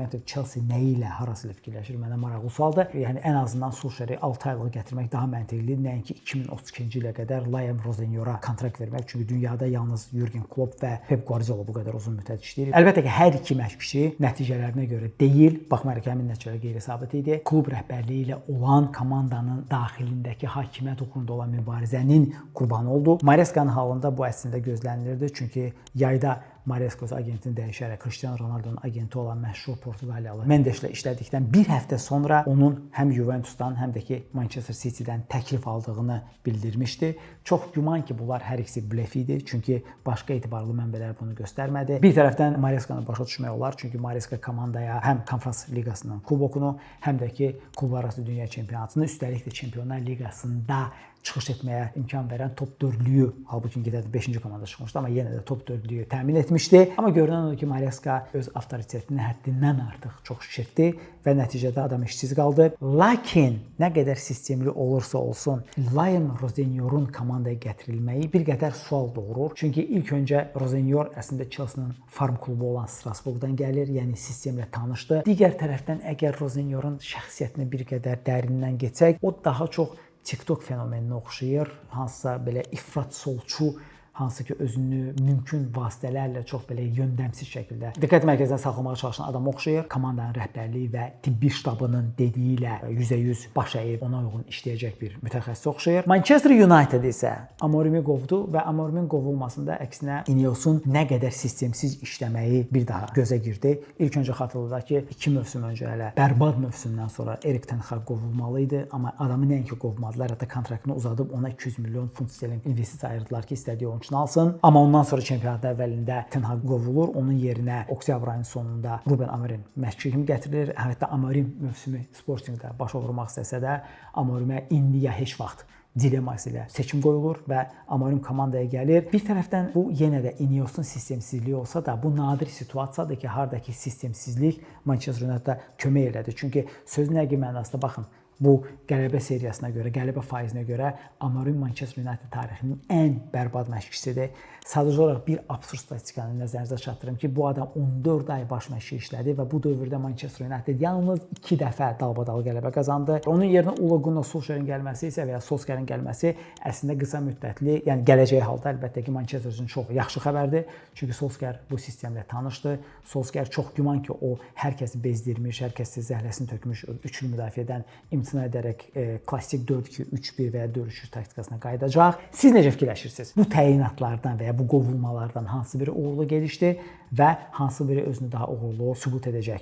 ümumiyyətlə Chelsea nəyi ilə, harası ilə fikirləşir, mənə maraqlı sualdır. Yəni ən azından Solskjaeri 6 aylıq gətirmək daha məntiqlidir, nəinki 2032-ci ilə qədər Liam Rosenyora kontrakt vermək. Çünki dünyada yalnız Jurgen Klopp və Pep Guardiola bu qədər uzun müddət işləyir. Əlbəttə ki, hər iki məşqçi nəticələrinə görə deyil, baxmayaraq ki, həmin nəticələr qeyri-sabit idi. Klub rəhbərliyi ilə olan komandanın daxilindəki hakimiyyət uğrunda olan mübarizənin qurbanı oldu. Mareskanın halında bu əslində gözlənilirdi, çünki yayda Maresca agentini dəyişərək Cristiano Ronaldo'nun agenti olan məşhur Portuqaliyalı Mendeslə işlədikdən bir həftə sonra onun həm Juventusdan, həm də ki Manchester City-dən təklif aldığını bildirmişdi. Çox güman ki, bunlar hər ikisi blef idi, çünki başqa etibarlı mənbələr bunu göstərmədi. Bir tərəfdən Marescanı başa düşmək olar, çünki Maresca komandaya həm Konfrans Liqasının kubokunu, həm də ki klublararası dünya çempionatını, üstəlik də Çempionlar Liqasında çıxış etməyə imkan verən top 4-lüyü, halbuki İngiltərədə 5-ci komanda çıxmışdı, amma yenə də top 4-lüyü təmin etmişdi. Amma görünən odur ki, Maresca öz avtoritetini həddindən artıq çox şişirtdi və nəticədə adam işsiz qaldı. Lakin nə qədər sistemli olursa olsun, Liam Rosenyor'un komandaya gətirilməyi bir qədər sual doğurur. Çünki ilk öncə Rosenyor əslində Chelsea-nin farm klubu olan Strasbourgdan gəlir, yəni sistemlə tanışdı. Digər tərəfdən əgər Rosenyor'un şəxsiyyətinə bir qədər dərindən keçsək, o daha çox TikTok fenomeninə oxşayır, hansısa belə ifrat solçu, hansı ki özünü mümkün vasitələrlə çox belə yöndəmsiz şəkildə diqqət mərkəzinə saxlamağa çalışan adama oxşayır. Komandanın rəhbərliyi və tibbi ştabının dediyi ilə %100 baş əyib ona uyğun işləyəcək bir mütəxəssis oxşayır. Manchester United isə Amorimi qovdu və Amorimin qovulmasında əksinə Ineosun nə qədər sistemsiz işləməyi bir daha gözə girdi. İlk öncə xatırladaq ki, 2 mövsüm öncə hələ bərbad mövsümdən sonra Erik ten Hag qovulmalı idi, amma adamı nəinki qovmadılar, hətta kontraktını uzadıb ona 200 milyon funt sterling investisiya ayırdılar ki, istədiyi oyunçunu alsın. Amma ondan sonra çempionatın əvvəlində Ten Hag qovulur. Onun yerinə oktyabr ayının sonunda Ruben Amorim məşqçi kimi gətirilir. Hətta Amorim mövsümü Sportingdə başa vurmaq istəsə də Amorimə indi ya heç vaxt dilemması ilə seçim qoyulur və Amorim komandaya gəlir. Bir tərəfdən bu yenə də Ineosun sistemsizliyi olsa da bu nadir situasiyadır ki, hardakı sistemsizlik Manchester United-da kömək elədi. Çünki sözün həqiqi mənasında baxın, bu qələbə seriyasına görə, qələbə faizinə görə Amorim Manchester United tarixinin ən bərbad məşqçisidir. Sadəcə olaraq bir absurd statistikanı nəzərinizə çatdırım ki, bu adam 14 ay baş məşqçi işlədi və bu dövrdə Manchester United yalnız 2 dəfə dalbadal qələbə qazandı. Onun yerinə Ole Gunnar Solskjaerin gəlməsi isə və ya Solskjaerin gəlməsi əslində qısa müddətli, yəni gələcəyi halda əlbəttə ki, Manchester üçün çox yaxşı xəbərdir. Çünki Solskjaer bu sistemlə tanışdı. Solskjaer çox güman ki, o hər kəsi bezdirmiş, hər kəsi zəhləsini tökmüş üçlü müdafiədən imtina edərək klassik 4-2-3-1 və ya 4-3-3 taktikasına qayıdacaq. Siz necə fikirləşirsiniz? Bu təyinatlardan və ya bu qovulmalardan hansı biri uğurlu gelişdi və hansı biri özünü daha uğurlu sübut edəcək?